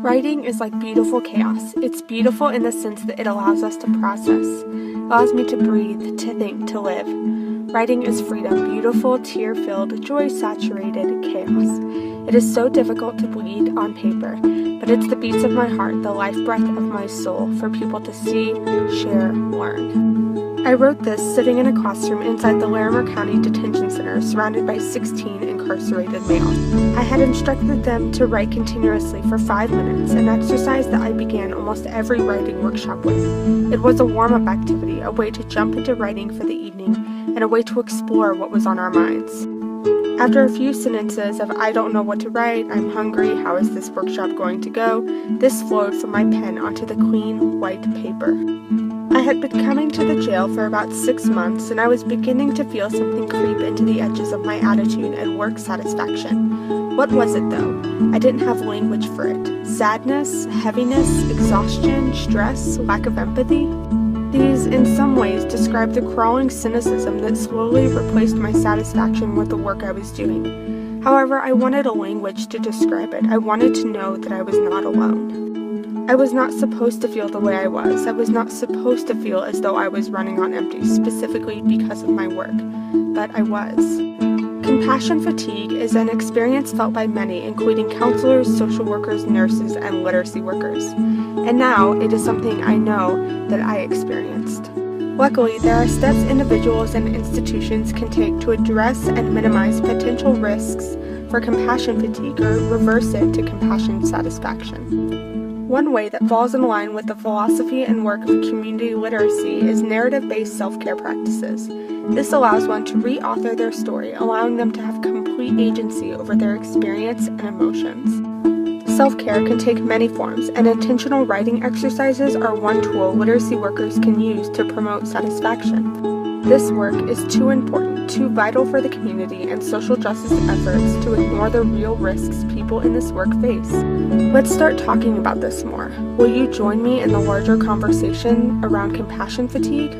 Writing is like beautiful chaos. It's beautiful in the sense that it allows us to process, allows me to breathe, to think, to live. Writing is freedom, beautiful, tear-filled, joy-saturated chaos. It is so difficult to bleed on paper, but it's the beats of my heart, the life breath of my soul, for people to see, share, learn. I wrote this sitting in a classroom inside the Larimer County Detention Center, surrounded by 16 incarcerated males. I had instructed them to write continuously for 5 minutes, an exercise that I began almost every writing workshop with. It was a warm-up activity, a way to jump into writing for the evening, and a way to explore what was on our minds. After a few sentences of "I don't know what to write, I'm hungry, how is this workshop going to go?" this flowed from my pen onto the clean, white paper. I had been coming to the jail for about 6 months, and I was beginning to feel something creep into the edges of my attitude and work satisfaction. What was it, though? I didn't have language for it. Sadness, heaviness, exhaustion, stress, lack of empathy? These, in some ways, describe the crawling cynicism that slowly replaced my satisfaction with the work I was doing. However, I wanted a language to describe it. I wanted to know that I was not alone. I was not supposed to feel the way I was. I was not supposed to feel as though I was running on empty, specifically because of my work. But I was. Compassion fatigue is an experience felt by many, including counselors, social workers, nurses, and literacy workers. And now, it is something I know that I experienced. Luckily, there are steps individuals and institutions can take to address and minimize potential risks for compassion fatigue or reverse it to compassion satisfaction. One way that falls in line with the philosophy and work of community literacy is narrative-based self-care practices. This allows one to re-author their story, allowing them to have complete agency over their experience and emotions. Self-care can take many forms, and intentional writing exercises are one tool literacy workers can use to promote satisfaction. This work is too important, too vital for the community and social justice efforts to ignore the real risks people in this work face. Let's start talking about this more. Will you join me in the larger conversation around compassion fatigue?